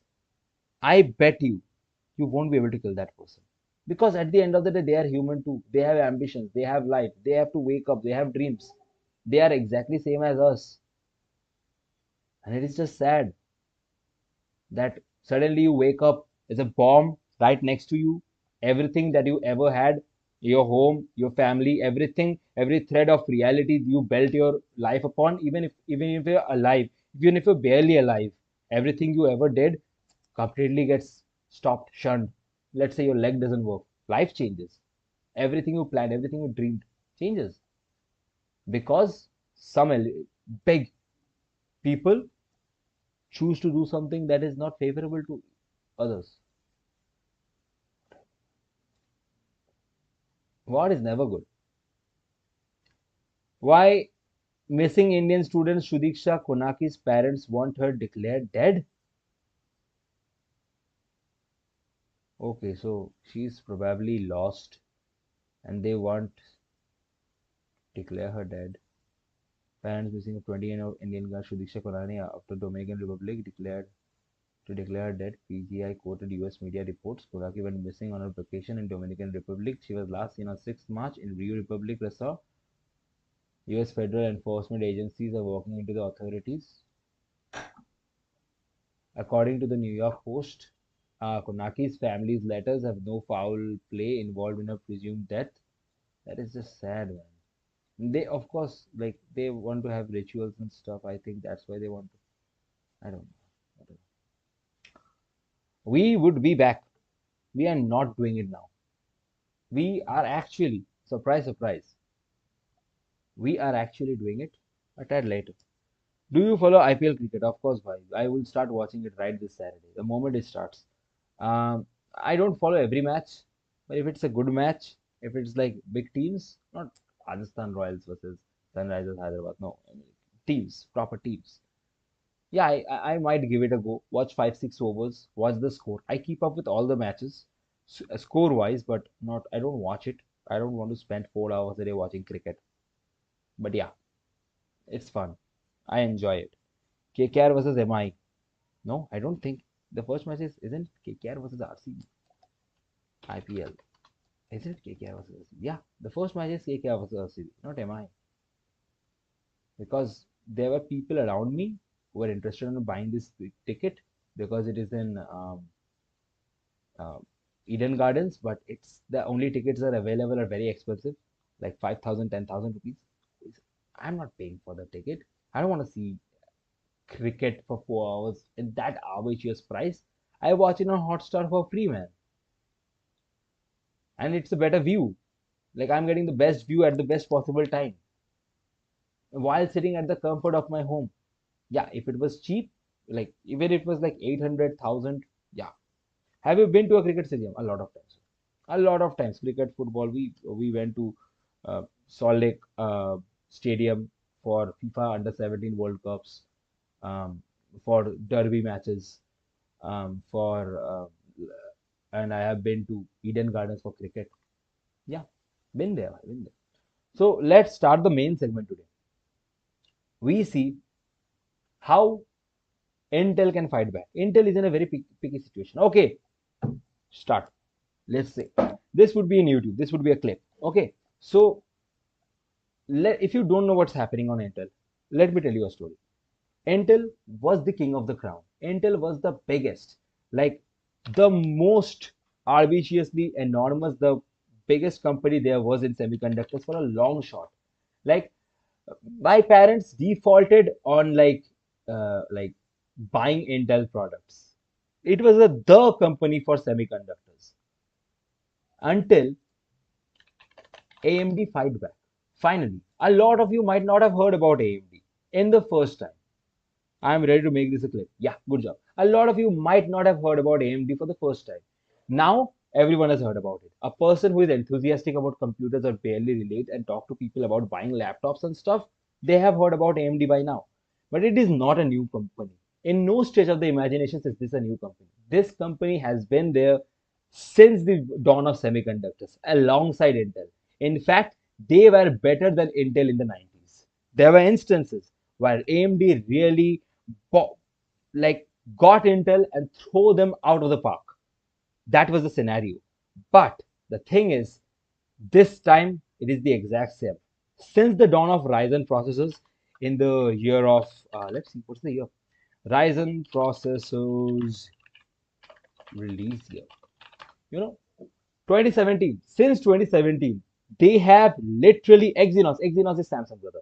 I bet you won't be able to kill that person. Because at the end of the day, they are human too. They have ambitions, they have life, they have to wake up, they have dreams. They are exactly same as us. And it is just sad that suddenly you wake up, there's a bomb right next to you. Everything that you ever had, your home, your family, everything, every thread of reality you built your life upon, even if you're alive, even if you're barely alive, everything you ever did completely gets stopped, shunned. Let's say your leg doesn't work. Life changes. Everything you planned, everything you dreamed changes because some big people choose to do something that is not favorable to others. War is never good. Why missing Indian student Shudiksha Konaki's parents want her declared dead? Okay, so she's probably lost and they want to declare her dead. Parents missing a 20-year-old Indian girl Shudiksha Konani after Dominican Republic declare her dead. PGI quoted US media reports. Konaki went missing on her vacation in Dominican Republic. She was last seen on 6th March in Rio Republic Resort. US federal enforcement agencies are working into the authorities. According to the New York Post, Konaki's family's letters have no foul play involved in her presumed death. That is just sad, man. They, of course, like they want to have rituals and stuff. I think that's why they want to. I don't know. I don't know. We would be back. We are not doing it now. We are actually, surprise, surprise, we are actually doing it a tad later. Do you follow IPL cricket? Of course, bhai. I will start watching it right this Saturday, the moment it starts. I don't follow every match, but if it's a good match, if it's like big teams, not Rajasthan Royals versus Sunrisers Hyderabad, no, I mean, teams, proper teams. Yeah, I might give it a go. Watch 5 6 overs, watch the score. I keep up with all the matches, score wise, but not. I don't watch it. I don't want to spend 4 hours a day watching cricket. But yeah, it's fun. I enjoy it. KKR versus MI. No, I don't think the first match isn't KKR versus RCB. IPL. Is it KKR versus RCB? Yeah, the first match is KKR versus RCB, not MI. Because there were people around me who were interested in buying this ticket because it is in uh, Eden Gardens, but it's the only tickets that are available are very expensive, like 5,000, 10,000 rupees. I'm not paying for the ticket. I don't want to see cricket for 4 hours at that arbitrary price. I watch it on Hotstar for free, man, and it's a better view. Like I'm getting the best view at the best possible time while sitting at the comfort of my home. Yeah, if it was cheap, like even if it was like 800,000, yeah. Have you been to a cricket stadium? A lot of times. A lot of times. Cricket, football. We went to Salt Lake Stadium for FIFA Under 17 World Cups, for derby matches, for and I have been to Eden Gardens for cricket. Yeah, been there. Been there. So let's start the main segment today. We see how Intel can fight back. Intel is in a very picky situation. Okay, start. Let's say this would be in YouTube. This would be a clip. Okay, so if you don't know what's happening on Intel, let me tell you a story. Intel was the king of the crown. Intel was the biggest, like the most arbitrously enormous, the biggest company there was in semiconductors for a long shot. Like my parents defaulted on like buying Intel products. It was the company for semiconductors until AMD fight back. Finally, a lot of you might not have heard about AMD in the first time. I'm ready to make this a clip. Yeah, good job. A lot of you might not have heard about AMD for the first time. Now, everyone has heard about it. A person who is enthusiastic about computers or barely relate and talk to people about buying laptops and stuff, they have heard about AMD by now. But it is not a new company. In no stretch of the imagination is this a new company. This company has been there since the dawn of semiconductors alongside Intel. In fact, they were better than Intel in the 90s. There were instances where AMD really bo- like got Intel and throw them out of the park. That was the scenario. But the thing is, this time it is the exact same. Since the dawn of Ryzen processors in the year of, let's see, what's the year? Ryzen processors release year. You know, 2017. Since 2017, they have literally Exynos. Exynos is Samsung, brother.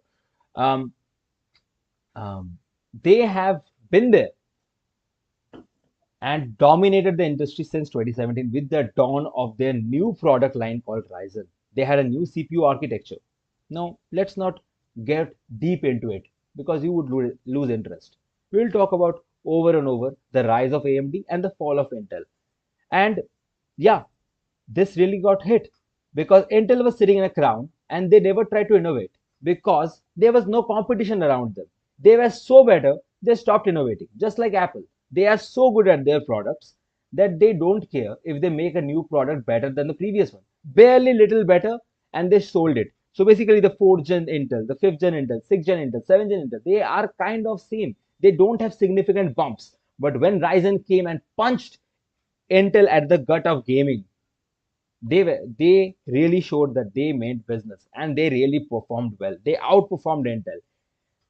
Um, they have been there and dominated the industry since 2017 with the dawn of their new product line called Ryzen. They had a new CPU architecture. Now, let's not get deep into it because you would lose interest. We'll talk about over and over the rise of AMD and the fall of Intel. And yeah, this really got hit because Intel was sitting in a crown and they never tried to innovate because there was no competition around them. They were so better, they stopped innovating, just like Apple. They are so good at their products that they don't care if they make a new product better than the previous one. Barely little better, and they sold it. So basically, the 4th gen Intel, the 5th gen Intel, 6th gen Intel, 7th gen Intel, they are kind of same. They don't have significant bumps. But when Ryzen came and punched Intel at the gut of gaming, they really showed that they meant business and they really performed well. They outperformed Intel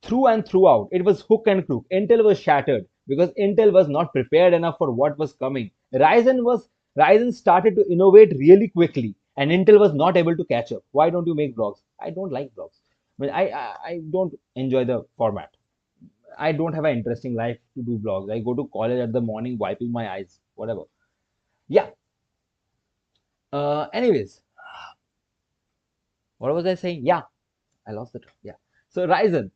through and throughout. It was hook and crook. Intel was shattered because Intel was not prepared enough for what was coming. Ryzen started to innovate really quickly, and Intel was not able to catch up. Why don't you make blogs? I don't like blogs. I don't enjoy the format. I don't have an interesting life to do blogs. I go to college at the morning, wiping my eyes, whatever. Yeah. Anyways, what was I saying? Yeah, I lost the track. Yeah. So Ryzen,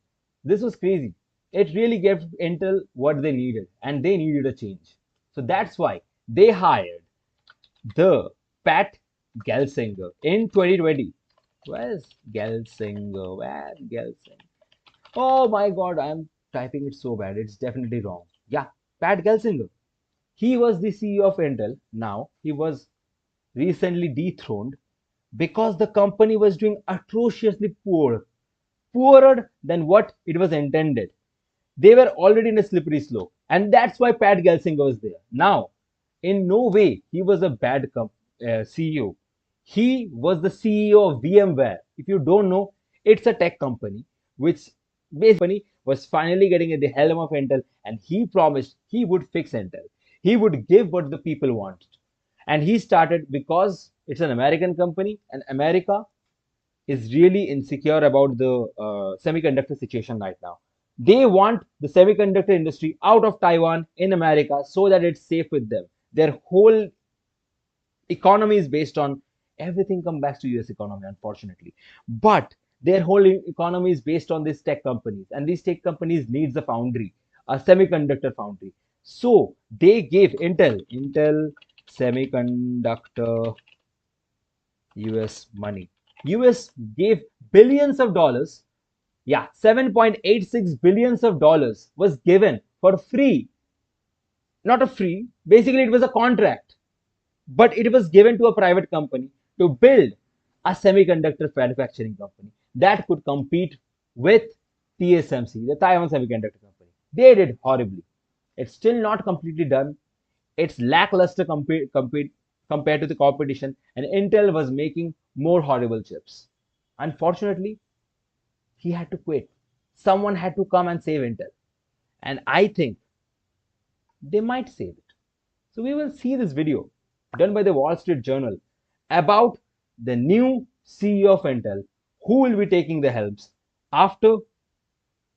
this was crazy. It really gave Intel what they needed, and they needed a change. So that's why they hired the Pat Gelsinger in 2020. Where's Gelsinger? Where's Gelsinger? Oh my God, I'm typing it so bad. It's definitely wrong. Yeah, Pat Gelsinger. He was the CEO of Intel. Now he was recently dethroned because the company was doing atrociously poorer than what it was intended. They were already in a slippery slope, and that's why Pat Gelsinger was there. Now, in no way he was a bad CEO. He was the CEO of VMware. If you don't know, it's a tech company which basically was finally getting at the helm of Intel, and he promised he would fix Intel. He would give what the people want. And he started because it's an American company, and America is really insecure about the semiconductor situation right now. They want the semiconductor industry out of Taiwan in America so that it's safe with them. Their whole economy is based on everything come back to US economy, unfortunately. But their whole economy is based on these tech companies, and these tech companies needs a foundry, a semiconductor foundry. So they gave Intel Semiconductor US money. US gave billions of dollars. Yeah, 7.86 billions of dollars was given for free. Not a free, basically it was a contract, but it was given to a private company to build a semiconductor manufacturing company that could compete with TSMC, the Taiwan Semiconductor Company. They did horribly. It's still not completely done. It's lackluster compared to the competition, and Intel was making more horrible chips. Unfortunately, he had to quit. Someone had to come and save Intel. And I think they might save it. So we will see this video done by the Wall Street Journal about the new CEO of Intel who will be taking the helms after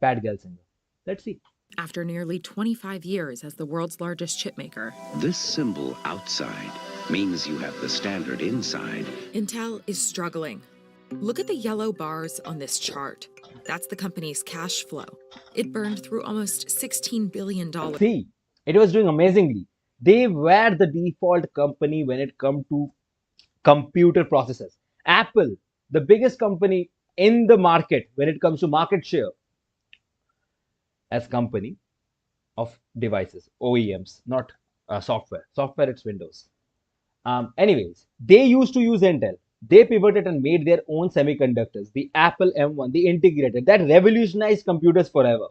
Pat Gelsinger. Let's see. After nearly 25 years as the world's largest chipmaker, This symbol outside means you have the standard inside. Intel is struggling. Look at the yellow bars on this chart. That's the company's cash flow. It burned through almost $16 billion. See, it was doing amazingly. They were the default company when it come to computer processors. Apple, the biggest company in the market when it comes to market share as company of devices, OEMs, not software. Software, it's Windows. Anyways, they used to use Intel. They pivoted and made their own semiconductors, the Apple M1, the integrated, that revolutionized computers forever.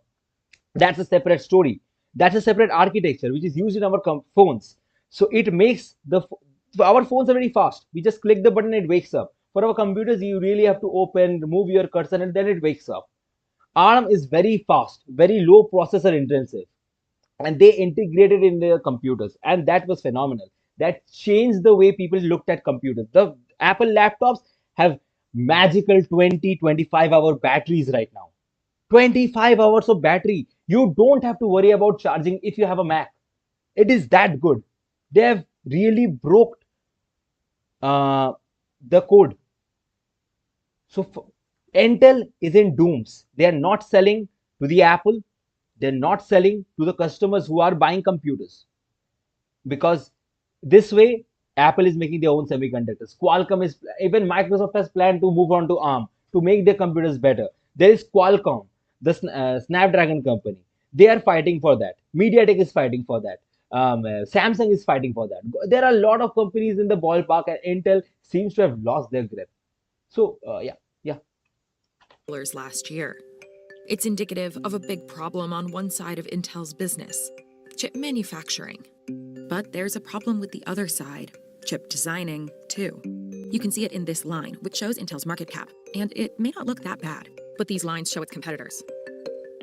That's a separate story. That's a separate architecture which is used in our phones. So it makes our phones are very fast. We just click the button, it wakes up. For our computers, you really have to open, remove your cursor, and then it wakes up. ARM is very fast, very low processor intensive, and they integrated in their computers, and that was phenomenal. That changed the way people looked at computers. The Apple laptops have magical 20-25 hour batteries right now. 25 hours of battery. You don't have to worry about charging if you have a Mac. It is that good. They have really broke uh, the code. So Intel is in dooms. They are not selling to the Apple. They're not selling to the customers who are buying computers, because this way Apple is making their own semiconductors. Qualcomm is, even Microsoft has planned to move on to ARM to make their computers better. There is Qualcomm, the Snapdragon company. They are fighting for that. MediaTek is fighting for that. Samsung is fighting for that. There are a lot of companies in the ballpark, and Intel seems to have lost their grip. So yeah. Last year. It's indicative of a big problem on one side of Intel's business, chip manufacturing. But there's a problem with the other side, chip designing, too. You can see it in this line, which shows Intel's market cap, and it may not look that bad, but these lines show its competitors.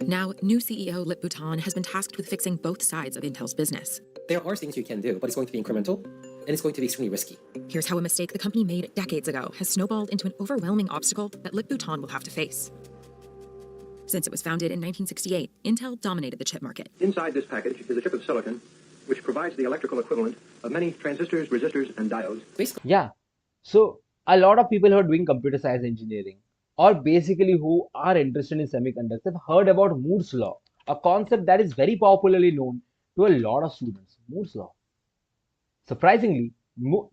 Now, new CEO Lip Bhutan has been tasked with fixing both sides of Intel's business. There are things you can do, but it's going to be incremental, and it's going to be extremely risky. Here's how a mistake the company made decades ago has snowballed into an overwhelming obstacle that Lip Bhutan will have to face. Since it was founded in 1968, Intel dominated the chip market. Inside this package is a chip of silicon, which provides the electrical equivalent of many transistors, resistors, and diodes. Basically, Yeah. So a lot of people who are doing computer science engineering, or basically who are interested in semiconductors, have heard about Moore's law, a concept that is very popularly known to a lot of students. Moore's law. Surprisingly,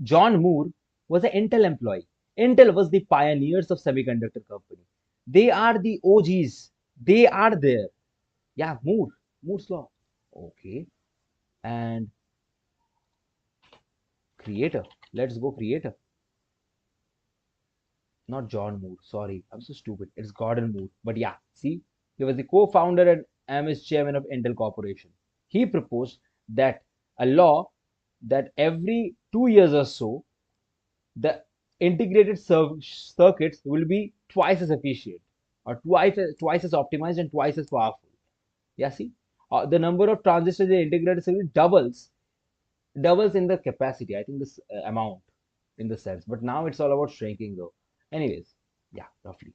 John Moore was an Intel employee. Intel was the pioneers of semiconductor company. They are the OGs. They are there. Yeah, Moore's law. Okay. And creator. Let's go creator. Not John Moore. Sorry, I'm so stupid. It's Gordon Moore. But yeah, see, he was the co-founder and is chairman of Intel Corporation. He proposed that a law that every 2 years or so, the integrated circuits will be twice as efficient, or twice as optimized, and twice as powerful. Yeah, see, the number of transistors in integrated circuit doubles in the capacity. I think this amount in the sense, but now it's all about shrinking though. Anyways, yeah, roughly,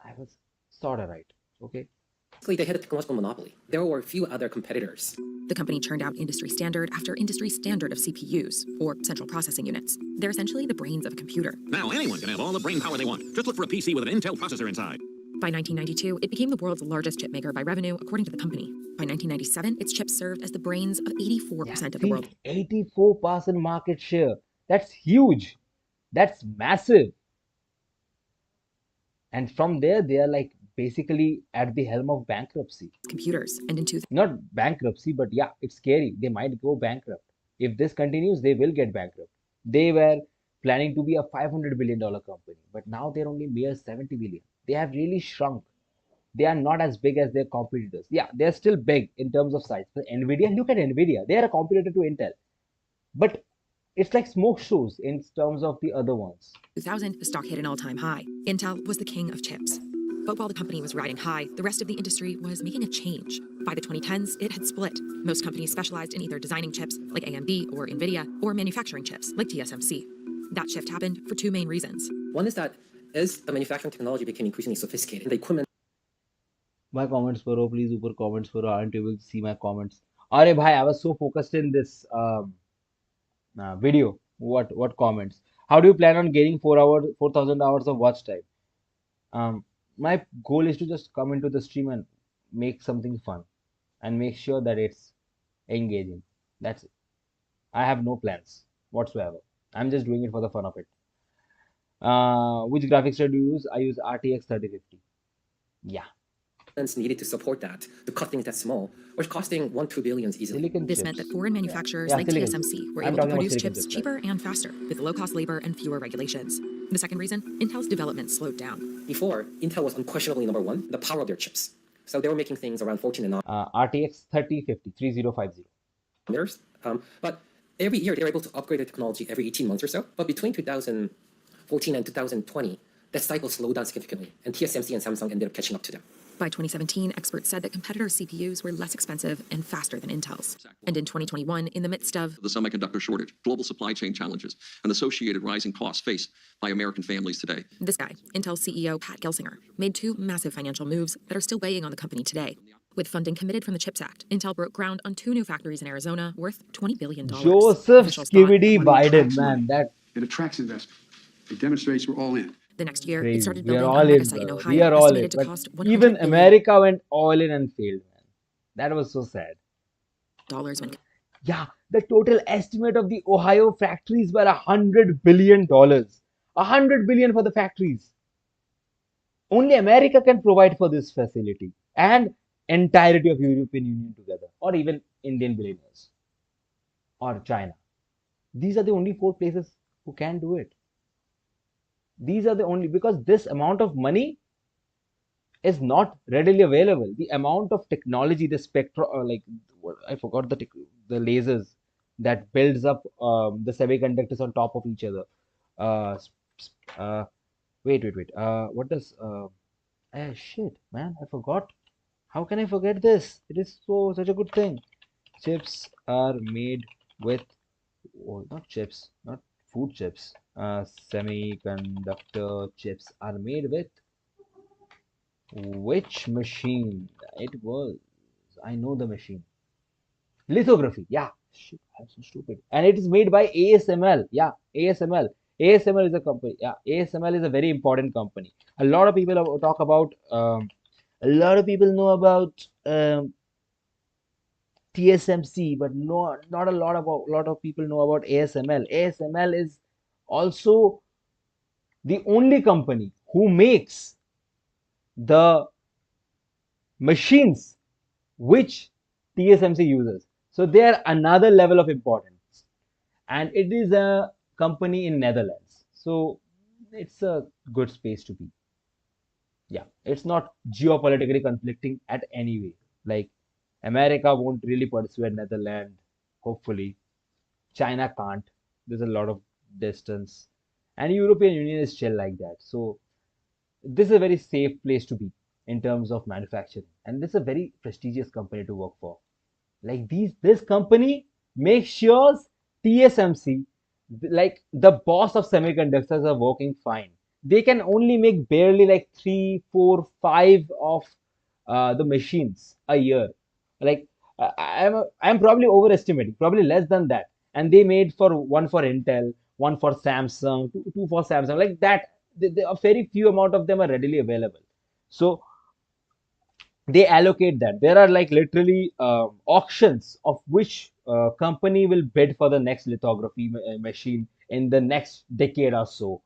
I was sort of right. Okay. they had a technological monopoly. There were a few other competitors. The company churned out industry standard after industry standard of CPUs, or central processing units. They're essentially the brains of a computer. Now anyone can have all the brain power they want. Just look for a PC with an Intel processor inside. By 1992, it became the world's largest chip maker by revenue, according to the company. By 1997, its chips served as the brains of 84% of the world. 84% market share. That's huge. That's massive. And from there, they are like basically at the helm of bankruptcy. Computers, and in Not bankruptcy, but yeah, it's scary. They might go bankrupt. If this continues, they will get bankrupt. They were planning to be a $500 billion company, but now they're only mere 70 billion. They have really shrunk. They are not as big as their competitors. Yeah, they're still big in terms of size. But Nvidia, look at Nvidia. They are a competitor to Intel. But it's like smoke shows in terms of the other ones. 2000, the stock hit an all-time high. Intel was the king of chips. But while the company was riding high, the rest of the industry was making a change. By the 2010s, it had split. Most companies specialized in either designing chips, like AMD or NVIDIA, or manufacturing chips, like TSMC. That shift happened for two main reasons. One is that as the manufacturing technology became increasingly sophisticated, the equipment My comments karo, please ऊपर comments karo. Aren't able to see my comments. Arey bhai, I was so focused in this video. What comments? How do you plan on gaining 4,000 hours of watch time? My goal is to just come into the stream and make something fun and make sure that it's engaging. That's it. I have no plans whatsoever. I'm just doing it for the fun of it. Which graphics card do you use? I use RTX 3050. Yeah. needed to support that, to cut things that small, was costing 1-2 billions easily. Silicon This chips. meant that foreign manufacturers Yeah, like silicon TSMC chips. were I'm able to talking about produce silicon chips chips, cheaper and faster, with low-cost labor and fewer regulations. The second reason, Intel's development slowed down. Before, Intel was unquestionably number one, the power of their chips. So they were making things around 14 RTX 3050, 3050. nanometers. But every year they were able to upgrade their technology every 18 months or so. But between 2014 and 2020, that cycle slowed down significantly, and TSMC and Samsung ended up catching up to them. By 2017, experts said that competitors' CPUs were less expensive and faster than Intel's. And in 2021, in the midst of The semiconductor shortage, global supply chain challenges, and associated rising costs faced by American families today. this guy, Intel CEO Pat Gelsinger, made two massive financial moves that are still weighing on the company today. With funding committed from the CHIPS Act, Intel broke ground on 2 new factories in Arizona worth $20 billion. Joseph Officials thought Skibidi Money Biden, attracts man, money. that It attracts investment. It demonstrates we're all in. the next year, crazy. it started We are building a all mega in, site in bro. Ohio, We are all in. estimated to But cost $100 even billion America went all in and failed, man. That was so sad. when Yeah, the total estimate of the Ohio factories were $100 billion. $100 billion for the factories. Only America can provide for this facility and entirety of European Union together, or even Indian billionaires, or China. These are the only 4 places who can do it. These are the only, because this amount of money is not readily available. The amount of technology, the spectra, I forgot the lasers that builds up the semiconductors on top of each other. Wait. What does shit, man? I forgot. How can I forget this? It is such a good thing. Chips are made with, not chips, not food chips. Semiconductor chips are made with which machine? It was. I know the machine. Lithography. Yeah. Shit, I'm so stupid. And it is made by ASML. Yeah, ASML. ASML is a company. Yeah, ASML is a very important company. A lot of people talk about. A lot of people know about TSMC, but not a lot of people know about ASML. ASML is also the only company who makes the machines which TSMC uses. So they are another level of importance, and it is a company in Netherlands. So it's a good space to be. Yeah, it's not geopolitically conflicting at any way. Like America won't really pursue Netherlands, hopefully. China can't. There's a lot of distance, and European Union is chill like that. So this is a very safe place to be in terms of manufacturing, and this is a very prestigious company to work for. Like this company makes sure TSMC, like the boss of semiconductors, are working fine. They can only make barely like 3, 4, 5 of the machines a year. Like I'm probably overestimating, probably less than that. And they made for one for Intel, one for Samsung, two for Samsung, like that. A very few amount of them are readily available. So they allocate that. There are like literally auctions of which company will bid for the next lithography machine in the next decade or so.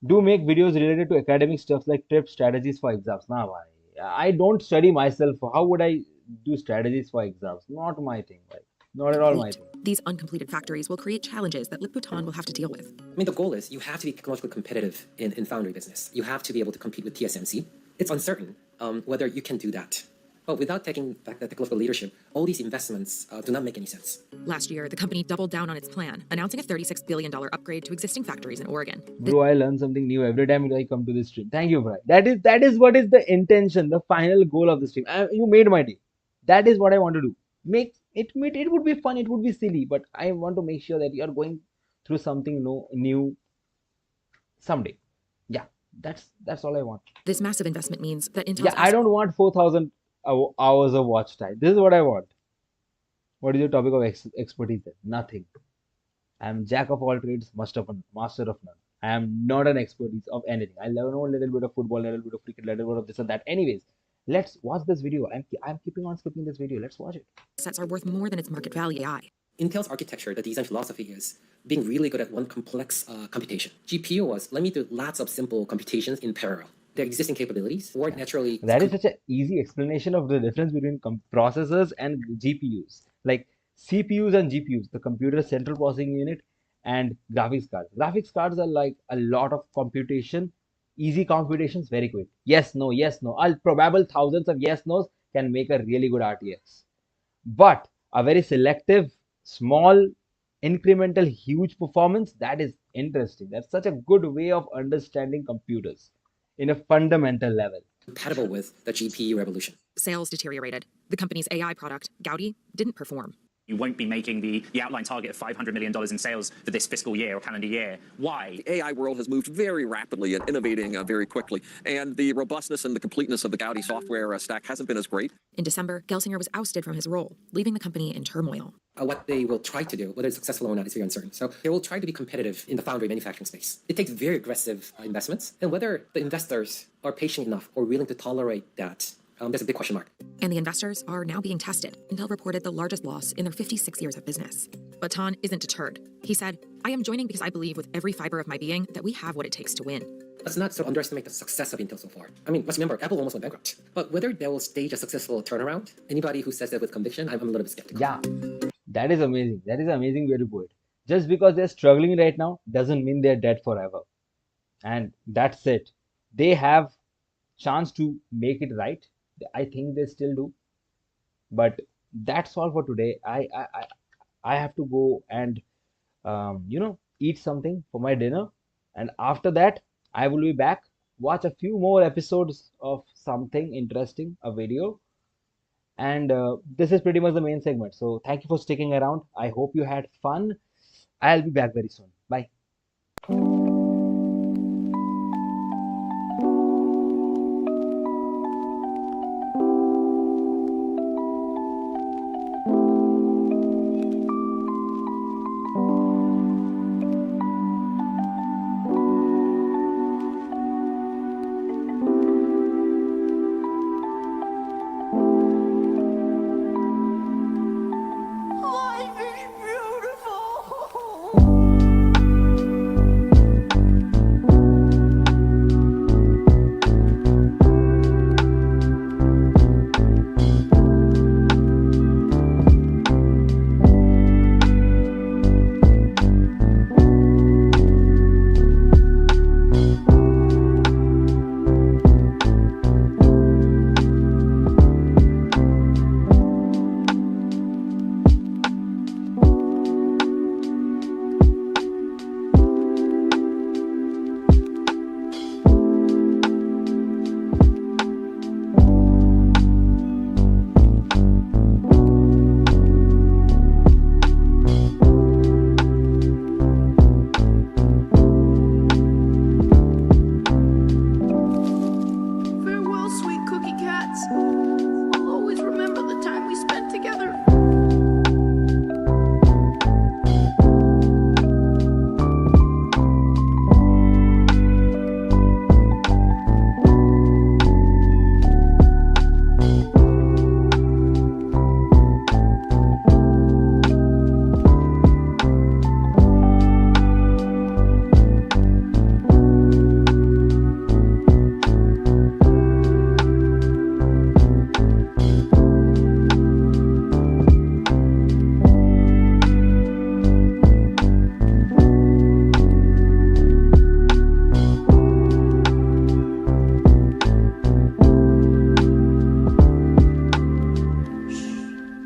Do make videos related to academic stuff like tips, strategies for exams. Nah, bhai. I don't study myself. How would I do strategies for exams? Not my thing, right? Not at all my thing. these uncompleted factories will create challenges that Lip-Bu-Tan will have to deal with. I mean, the goal is you have to be technologically competitive in foundry business. You have to be able to compete with TSMC. It's uncertain whether you can do that. But without taking back the technological leadership, all these investments do not make any sense. Last year, the company doubled down on its plan, announcing a $36 billion upgrade to existing factories in Oregon. Bro, I learn something new every time I come to this stream. Thank you, bro. That is what is the intention, the final goal of the stream. You made my day. That is what I want to do. It would be fun, it would be silly, but I want to make sure that you are going through something new someday. Yeah, that's all I want. This massive investment means that Intel's Yeah, I don't want 4,000 hours of watch time. This is what I want. What is your topic of expertise then? Nothing. I am jack of all trades, master of none. I am not an expertise of anything. I know a little bit of football, a little bit of cricket, a little bit of this and that. Anyways, let's watch this video. I'm keeping on skipping this video. Let's watch it. assets are worth more than its market value. AI. Intel's architecture, the design philosophy is being really good at one complex computation. GPU was, let me do lots of simple computations in parallel. their existing capabilities weren't naturally. That is such an easy explanation of the difference between processors and GPUs. Like CPUs and GPUs, the computer central processing unit, and graphics cards. Graphics cards are like a lot of computation, easy computations, very quick. Yes, no, yes, no. All probable thousands of yes, nos can make a really good RTX. But a very selective, small, incremental, huge performance, that is interesting. That's such a good way of understanding computers in a fundamental level. Compatible with the GPU revolution. Sales deteriorated. The company's AI product, Gaudi, didn't perform. You won't be making the outline target of $500 million in sales for this fiscal year or calendar year. Why? The AI world has moved very rapidly and innovating very quickly, and the robustness and the completeness of the Gaudi software stack hasn't been as great. In December, Gelsinger was ousted from his role, leaving the company in turmoil. What they will try to do, whether it's successful or not, is very uncertain. So they will try to be competitive in the foundry manufacturing space. It takes very aggressive investments, and whether the investors are patient enough or willing to tolerate that, there's a big question mark. And the investors are now being tested. Intel reported the largest loss in their 56 years of business. But Tan isn't deterred. He said, "I am joining because I believe with every fiber of my being that we have what it takes to win." Let's not so underestimate the success of Intel so far. I mean, let's remember, Apple almost went bankrupt. But whether they will stage a successful turnaround, anybody who says that with conviction, I'm a little bit skeptical. Yeah, that is amazing. That is an amazing way to put it. Just because they're struggling right now doesn't mean they're dead forever. And that's it. They have chance to make it right. I think they still do. But that's all for today. I have to go and eat something for my dinner, and after that I will be back, watch a few more episodes of something interesting, a video, and this is pretty much the main segment. So thank you for sticking around. I hope you had fun. I'll be back very soon. Bye. Life is beautiful. Farewell, sweet cookie cats. I'll always remember the time we spent together.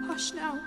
Hush now.